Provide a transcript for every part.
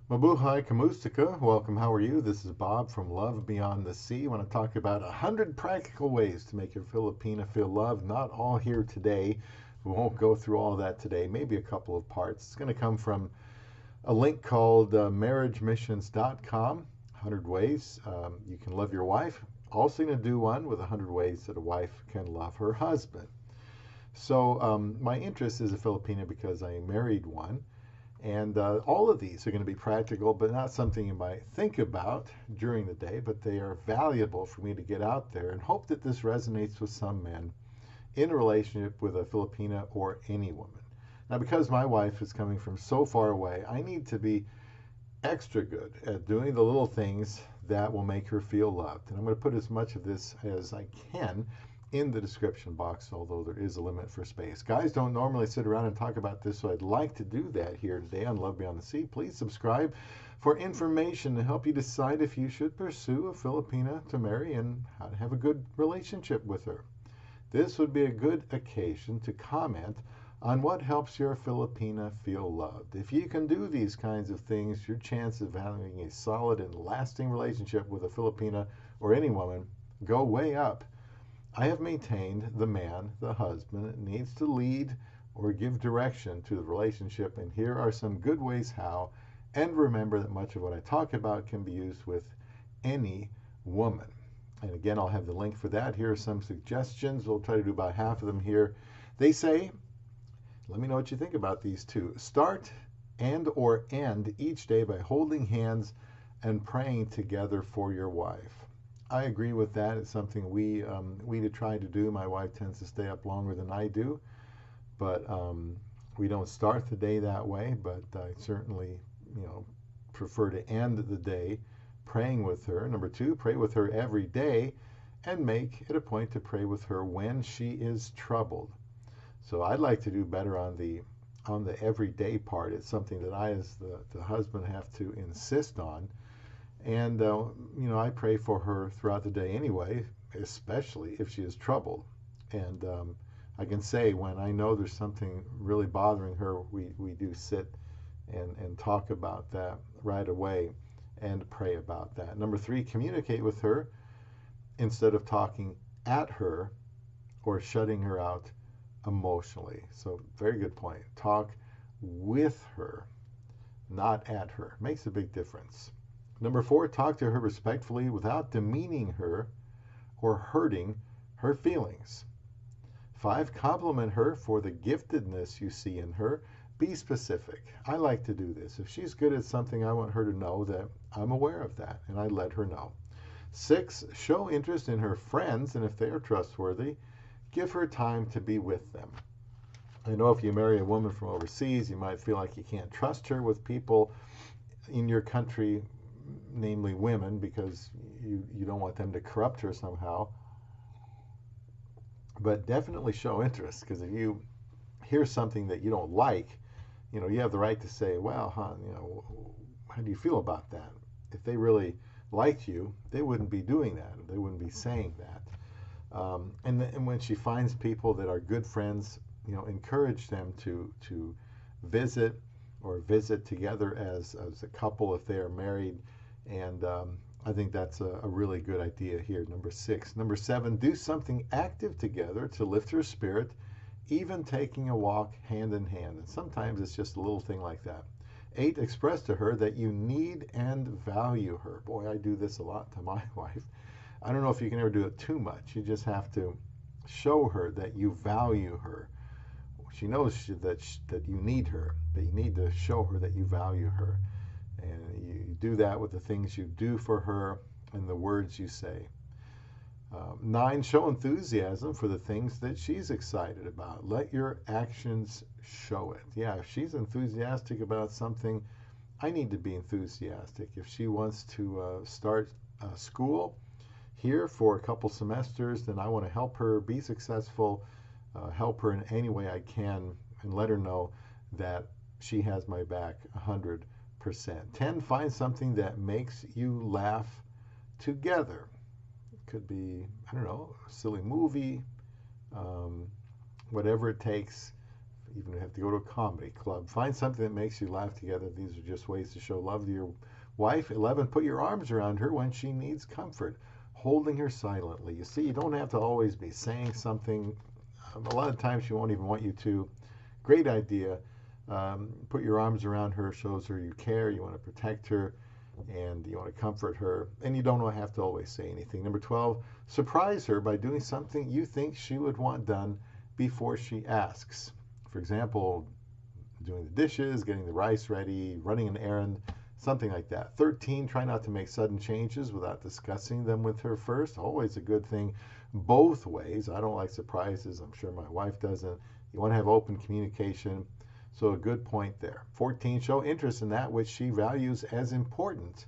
Mabuhay Kamustika. Welcome. How are you? This is Bob from Love Beyond the Sea. I want to talk about 100 practical ways to make your Filipina feel loved. Not all here today. We won't go through all of that today. Maybe a couple of parts. It's going to come from a link called marriagemissions.com. 100 ways you can love your wife. Also going to do one with 100 ways that a wife can love her husband. So my interest is a Filipina because I married one. And all of these are going to be practical, but not something you might think about during the day, but they are valuable for me to get out there and hope that this resonates with some men in a relationship with a Filipina or any woman. Now, because my wife is coming from so far away, I need to be extra good at doing the little things that will make her feel loved. And I'm going to put as much of this as I can in the description box, although there is a limit for space. Guys don't normally sit around and talk about this, so I'd like to do that here today on Love Beyond the Sea. Please subscribe for information to help you decide if you should pursue a Filipina to marry and how to have a good relationship with her. This would be a good occasion to comment on what helps your Filipina feel loved. If you can do these kinds of things, your chance of having a solid and lasting relationship with a Filipina or any woman go way up. I have maintained the man, the husband, needs to lead or give direction to the relationship, and here are some good ways how. And remember that much of what I talk about can be used with any woman. And again, I'll have the link for that. Here are some suggestions. We'll try to do about half of them here. They say, let me know what you think about these two. Start and or end each day by holding hands and praying together for your wife. I agree with that. It's something we try to do. My wife tends to stay up longer than I do, but we don't start the day that way. But I certainly, prefer to end the day praying with her. Number two, pray with her every day, and make it a point to pray with her when she is troubled. So I'd like to do better on the everyday part. It's something that I, as the husband, have to insist on. And, I pray for her throughout the day anyway, especially if she is troubled. And I can say when I know there's something really bothering her, we do sit and talk about that right away and pray about that. Number three, communicate with her instead of talking at her or shutting her out emotionally. So very good point. Talk with her, not at her. Makes a big difference. Number four, talk to her respectfully without demeaning her or hurting her feelings. Five, compliment her for the giftedness you see in her. Be specific. I like to do this. If she's good at something, I want her to know that I'm aware of that, and I let her know. Six, show interest in her friends, and if they are trustworthy, give her time to be with them. I know if you marry a woman from overseas, you might feel like you can't trust her with people in your country, namely women, because you don't want them to corrupt her somehow. But definitely show interest, because if you hear something that you don't like, you have the right to say, well, how do you feel about that? If they really liked you, they wouldn't be doing that. They wouldn't be saying that. And when she finds people that are good friends, encourage them to visit or visit together as a couple if they are married. And I think that's a really good idea here. Number six. Number seven, do something active together to lift her spirit, even taking a walk hand in hand. And sometimes it's just a little thing like that. Eight, express to her that you need and value her. Boy, I do this a lot to my wife. I don't know if you can ever do it too much. You just have to show her that you value her. She knows that you need her, but you need to show her that you value her. And you do that with the things you do for her and the words you say. Nine, show enthusiasm for the things that she's excited about. Let your actions show it. Yeah, if she's enthusiastic about something, I need to be enthusiastic. If she wants to start school here for a couple semesters, then I want to help her be successful, help her in any way I can, and let her know that she has my back 100%. 10, find something that makes you laugh together. It could be, a silly movie, whatever it takes. even have to go to a comedy club. Find something that makes you laugh together. These are just ways to show love to your wife. 11, put your arms around her when she needs comfort, holding her silently. You see, you don't have to always be saying something. A lot of times she won't even want you to. Great idea. Put your arms around her, shows her you care, you want to protect her, and you want to comfort her, and you don't have to always say anything. Number 12, surprise her by doing something you think she would want done before she asks. For example, doing the dishes, getting the rice ready, running an errand, something like that. 13, try not to make sudden changes without discussing them with her first. Always a good thing both ways. I don't like surprises. I'm sure my wife doesn't. You want to have open communication. So a good point there. 14, show interest in that which she values as important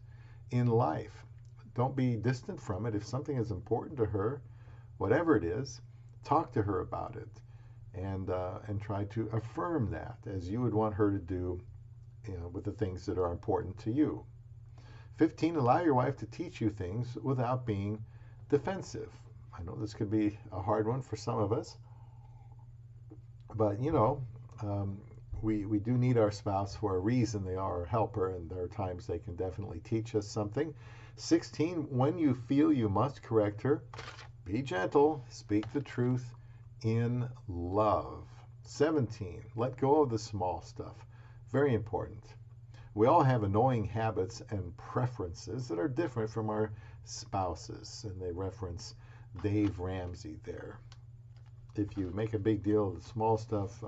in life. Don't be distant from it. If something is important to her, whatever it is, talk to her about it and try to affirm that as you would want her to do, with the things that are important to you. 15, allow your wife to teach you things without being defensive. I know this could be a hard one for some of us, but we do need our spouse for a reason. They are a helper, and there are times they can definitely teach us something. 16, when you feel you must correct her, be gentle, speak the truth in love. 17, let go of the small stuff. Very important. We all have annoying habits and preferences that are different from our spouses, and they reference Dave Ramsey there. If you make a big deal of the small stuff,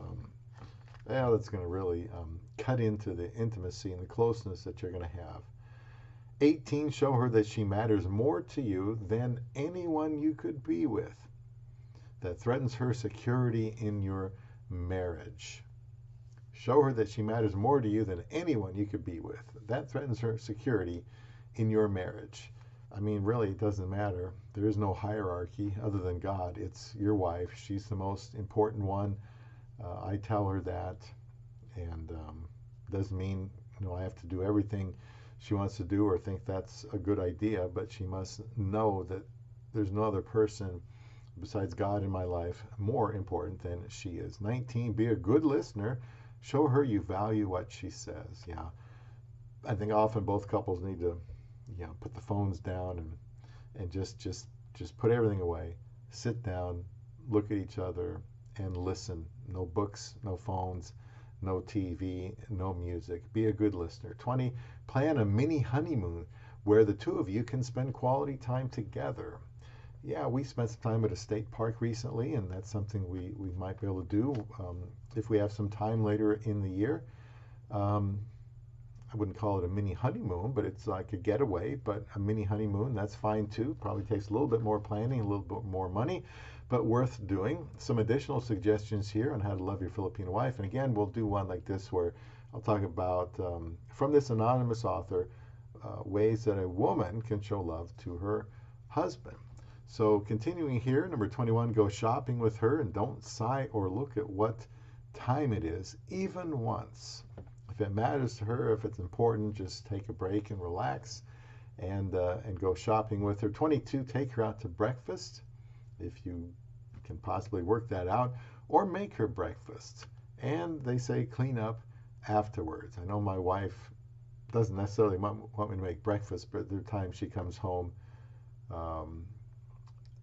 that's going to really cut into the intimacy and the closeness that you're going to have. 18, show her that she matters more to you than anyone you could be with. That threatens her security in your marriage. Show her that she matters more to you than anyone you could be with. That threatens her security in your marriage. I mean, really, it doesn't matter. There is no hierarchy other than God. It's your wife. She's the most important one. I tell her that, and doesn't mean I have to do everything she wants to do or think that's a good idea, but she must know that there's no other person besides God in my life more important than she is. 19, be a good listener. Show her you value what she says. Yeah, I think often both couples need to, put the phones down and just put everything away. Sit down, look at each other, and listen. No books, no phones, no TV, no music. Be a good listener. 20, plan a mini honeymoon where the two of you can spend quality time together. Yeah, we spent some time at a state park recently, and that's something we might be able to do if we have some time later in the year. I wouldn't call it a mini honeymoon, but it's like a getaway. But a mini honeymoon, that's fine too. Probably takes a little bit more planning, a little bit more money, but worth doing. Some additional suggestions here on how to love your Filipina wife. And again, we'll do one like this where I'll talk about, from this anonymous author, ways that a woman can show love to her husband. So continuing here, number 21, go shopping with her and don't sigh or look at what time it is, even once. If it matters to her, if it's important, just take a break and relax and go shopping with her. 22, take her out to breakfast if you can possibly work that out, or make her breakfast. And they say clean up afterwards. I know my wife doesn't necessarily want me to make breakfast, but there are times she comes home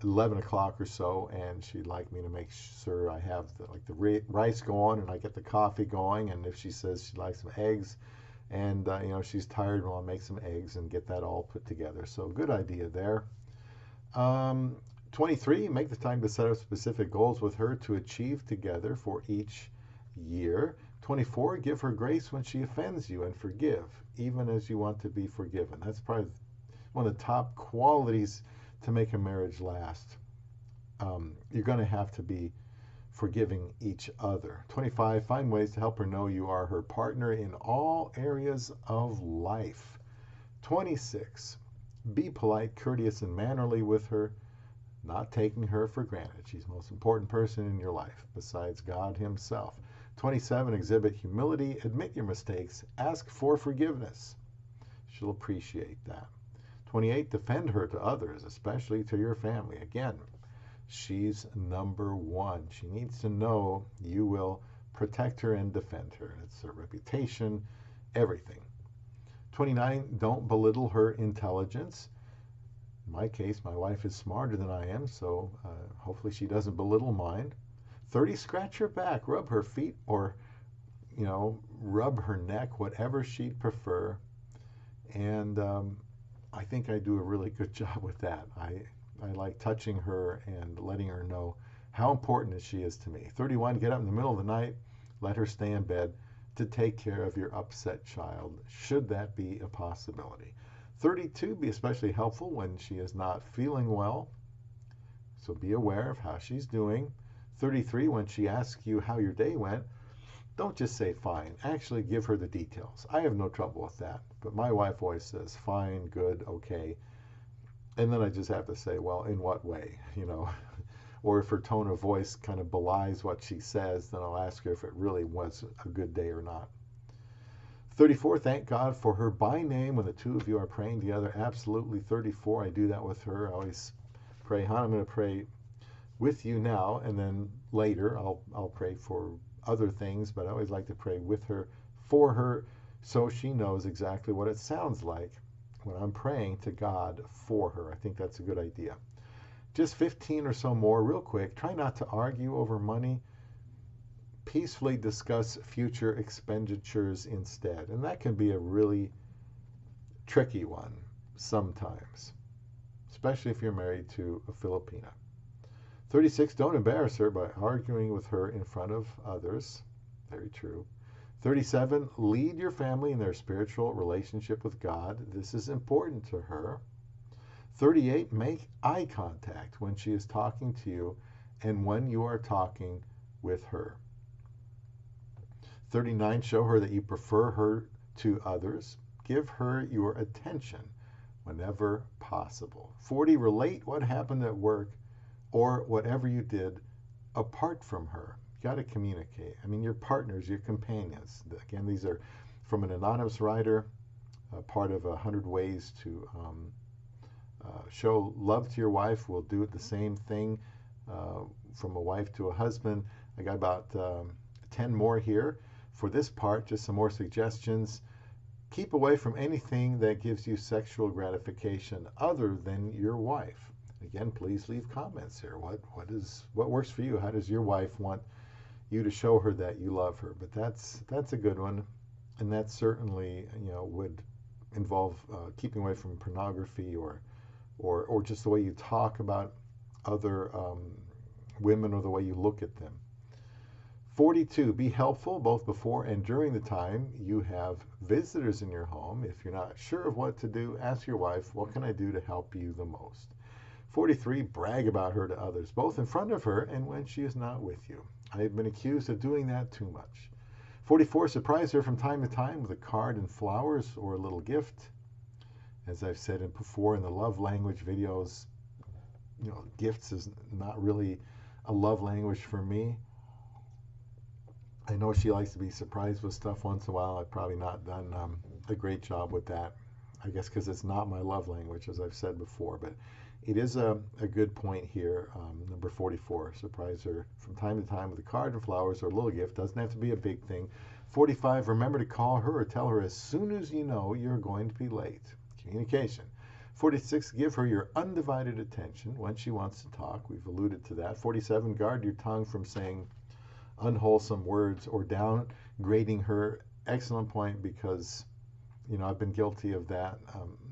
11 o'clock or so, and she'd like me to make sure I have the rice going and I get the coffee going. And if she says she'd like some eggs, and she's tired, well, I'll make some eggs and get that all put together. So good idea there. 23, make the time to set up specific goals with her to achieve together for each year. 24, give her grace when she offends you and forgive, even as you want to be forgiven. That's probably one of the top qualities to make a marriage last. You're going to have to be forgiving each other. 25, find ways to help her know you are her partner in all areas of life. 26, be polite, courteous, and mannerly with her, not taking her for granted. She's the most important person in your life besides God himself. 27, exhibit humility, admit your mistakes, ask for forgiveness. She'll appreciate that. 28, defend her to others, especially to your family. Again, she's number one. She needs to know you will protect her and defend her. It's her reputation, everything. 29, don't belittle her intelligence. In my case, my wife is smarter than I am, so hopefully she doesn't belittle mine. 30, scratch her back, rub her feet, or, rub her neck, whatever she'd prefer. And I think I do a really good job with that. I like touching her and letting her know how important she is to me. 31, get up in the middle of the night, let her stay in bed to take care of your upset child, should that be a possibility. 32, be especially helpful when she is not feeling well, so be aware of how she's doing. 33, when she asks you how your day went, don't just say fine. Actually give her the details. I have no trouble with that, but my wife always says fine, good, okay. And then I just have to say, well, in what way, Or if her tone of voice kind of belies what she says, then I'll ask her if it really was a good day or not. 34, thank God for her by name when the two of you are praying together. Absolutely. 34, I do that with her. I always pray, hon, I'm going to pray with you now, and then later I'll pray for other things, but I always like to pray with her, for her, so she knows exactly what it sounds like when I'm praying to God for her. I think that's a good idea. Just 15 or so more, real quick. Try not to argue over money. Peacefully discuss future expenditures instead. And that can be a really tricky one sometimes, especially if you're married to a Filipina. 36, don't embarrass her by arguing with her in front of others. Very true. 37, lead your family in their spiritual relationship with God. This is important to her. 38, make eye contact when she is talking to you and when you are talking with her. 39, show her that you prefer her to others. Give her your attention whenever possible. 40, relate what happened at work or whatever you did apart from her. You got to communicate. I mean, your partners, your companions. Again, these are from an anonymous writer, part of 100 Ways to show love to your wife. We'll do it the same thing from a wife to a husband. I got about 10 more here. For this part, just some more suggestions. Keep away from anything that gives you sexual gratification other than your wife. Again, please leave comments here. What works for you? How does your wife want you to show her that you love her? But that's a good one, and that certainly would involve keeping away from pornography or just the way you talk about other women or the way you look at them. 42, be helpful both before and during the time you have visitors in your home. If you're not sure of what to do, ask your wife, what can I do to help you the most? 43, brag about her to others, both in front of her and when she is not with you. I have been accused of doing that too much. 44, surprise her from time to time with a card and flowers or a little gift. As I've said before in the love language videos, gifts is not really a love language for me. I know she likes to be surprised with stuff once in a while. I've probably not done a great job with that, I guess because it's not my love language, as I've said before. But it is a good point here. Number 44, surprise her from time to time with a card and flowers or a little gift. Doesn't have to be a big thing. 45, remember to call her or tell her as soon as you know you're going to be late. Communication. 46, give her your undivided attention when she wants to talk. We've alluded to that. 47, guard your tongue from saying unwholesome words or downgrading her. Excellent point, because I've been guilty of that,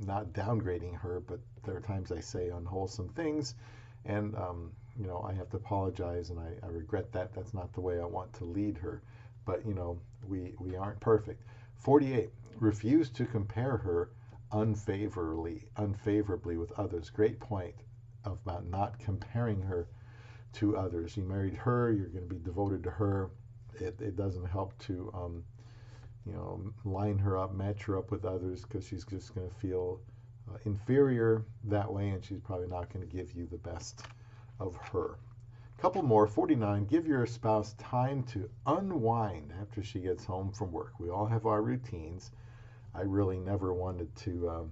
not downgrading her, but there are times I say unwholesome things, and I have to apologize, and I regret that. That's not the way I want to lead her, but we aren't perfect. 48, refuse to compare her unfavorably with others. Great point about not comparing her to others. You married her, you're going to be devoted to her. It doesn't help to line her up, match her up with others, because she's just going to feel inferior that way, and she's probably not going to give you the best of her. Couple more. 49, give your spouse time to unwind after she gets home from work. We all have our routines. I really never wanted to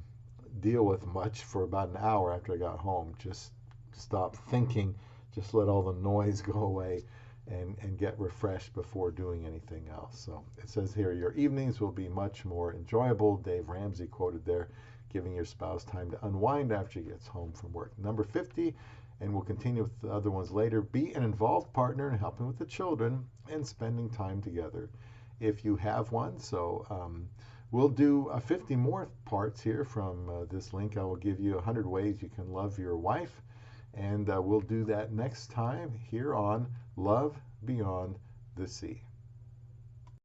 deal with much for about an hour after I got home. Just stop thinking, just let all the noise go away, and get refreshed before doing anything else. So it says here, your evenings will be much more enjoyable. Dave Ramsey quoted there, giving your spouse time to unwind after he gets home from work. Number 50, and we'll continue with the other ones later, be an involved partner in helping with the children and spending time together if you have one. So we'll do 50 more parts here from this link. I will give you 100 ways you can love your wife, and we'll do that next time here on Love Beyond the Sea.